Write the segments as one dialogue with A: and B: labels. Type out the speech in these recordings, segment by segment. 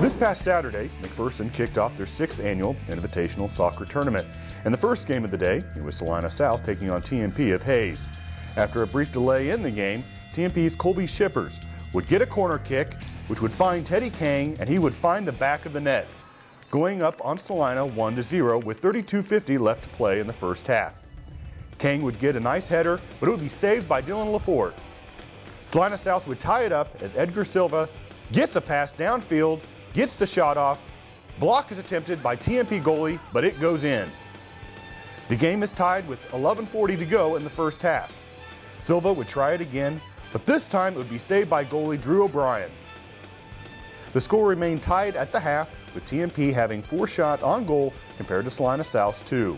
A: This past Saturday, McPherson kicked off their 6th annual Invitational Soccer Tournament. In the first game of the day, it was Salina South taking on TMP of Hayes. After a brief delay in the game, TMP's Colby Shippers would get a corner kick, which would find Teddy Kang, and he would find the back of the net, going up on Salina 1-0 with 32:50 left to play in the first half. Kang would get a nice header, but it would be saved by Dylan Lafort. Salina South would tie it up as Edgar Silva gets a pass downfield, gets the shot off. Block is attempted by TMP goalie, but it goes in. The game is tied with 11:40 to go in the first half. Silva would try it again, but this time it would be saved by goalie Drew O'Brien. The score remained tied at the half, with TMP having 4 shots on goal compared to Salina South's 2.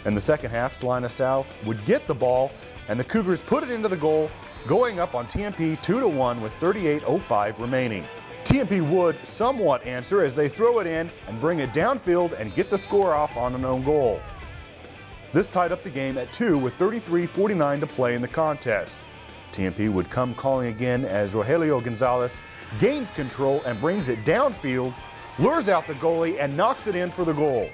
A: In the second half, Salina South would get the ball, and the Cougars put it into the goal, going up on TMP 2-1 with 38:05 remaining. TMP would somewhat answer as they throw it in and bring it downfield and get the score off on an own goal. This tied up the game at 2 with 33:49 to play in the contest. TMP would come calling again as Rogelio Gonzalez gains control and brings it downfield, lures out the goalie, and knocks it in for the goal.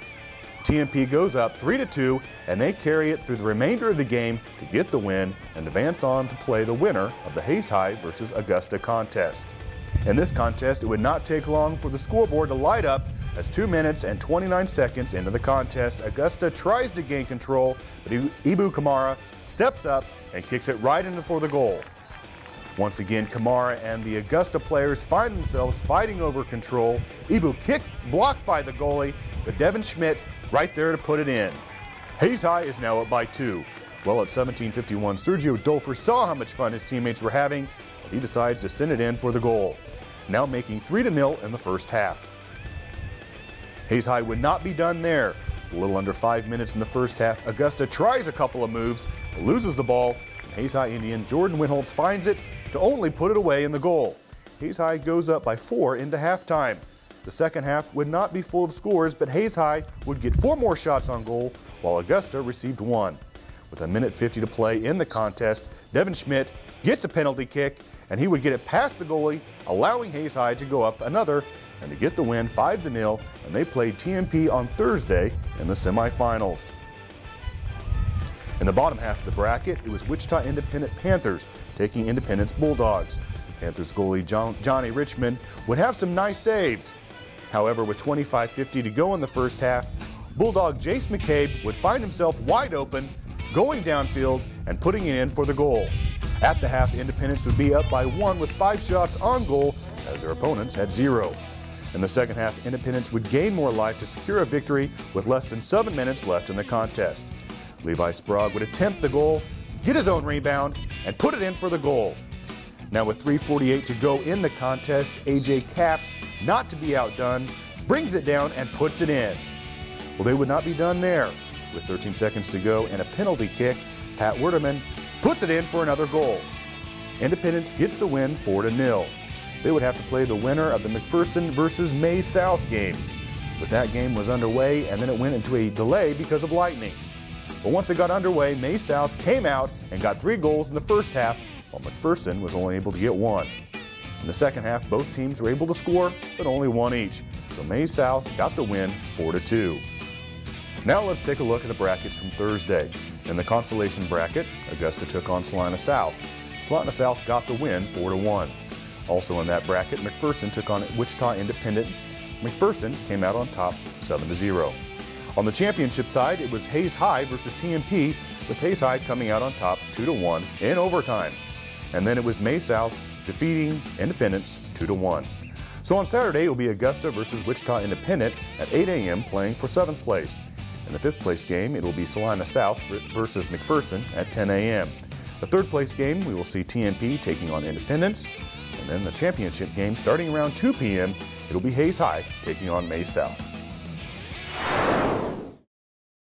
A: TMP goes up 3-2, and they carry it through the remainder of the game to get the win and advance on to play the winner of the Hayes High versus Augusta contest. In this contest, it would not take long for the scoreboard to light up as 2 minutes and 29 seconds into the contest, Augusta tries to gain control, but Ibu Kamara steps up and kicks it right into for the goal. Once again, Kamara and the Augusta players find themselves fighting over control. Ibu kicks blocked by the goalie, but Devin Schmidt right there to put it in. Hayes High is now up by 2. Well, at 17:51, Sergio Dolfer saw how much fun his teammates were having, but he decides to send it in for the goal, now making 3-0 in the first half. Hayes High would not be done there. With a little under 5 minutes in the first half, Augusta tries a couple of moves, but loses the ball, and Hayes High Indian Jordan Winholtz finds it to only put it away in the goal. Hayes High goes up by 4 into halftime. The second half would not be full of scores, but Hayes High would get 4 more shots on goal, while Augusta received 1. With 1:50 to play in the contest, Devin Schmidt gets a penalty kick, and he would get it past the goalie, allowing Hayes High to go up another and to get the win 5-0, and they played TMP on Thursday in the semifinals. In the bottom half of the bracket, it was Wichita Independent Panthers taking Independence Bulldogs. Panthers goalie Johnny Richmond would have some nice saves. However, with 25:50 to go in the first half, Bulldog Jace McCabe would find himself wide open, going downfield and putting it in for the goal. At the half, Independence would be up by 1 with 5 shots on goal as their opponents had 0. In the second half, Independence would gain more life to secure a victory with less than 7 minutes left in the contest. Levi Sprague would attempt the goal, get his own rebound, and put it in for the goal. Now with 3:48 to go in the contest, AJ Capps, not to be outdone, brings it down and puts it in. Well, they would not be done there. With 13 seconds to go and a penalty kick, Pat Werdeman puts it in for another goal. Independence gets the win 4-0. They would have to play the winner of the McPherson versus Maize South game. But that game was underway, and then it went into a delay because of lightning. But once it got underway, Maize South came out and got 3 goals in the first half, while McPherson was only able to get 1. In the second half, both teams were able to score, but only 1 each. So Maize South got the win 4-2. Now let's take a look at the brackets from Thursday. In the consolation bracket, Augusta took on Salina South. Salina South got the win 4-1. Also in that bracket, McPherson took on Wichita Independent. McPherson came out on top 7-0. On the championship side, it was Hayes High versus TMP, with Hayes High coming out on top 2-1 in overtime. And then it was Maize South defeating Independence 2-1. So on Saturday, it will be Augusta versus Wichita Independent at 8 a.m. playing for 7th place. In the 5th place game, it will be Salina South versus McPherson at 10 a.m. The 3rd place game, we will see TMP taking on Independence. And then the championship game starting around 2 p.m., it will be Hayes High taking on Maize South.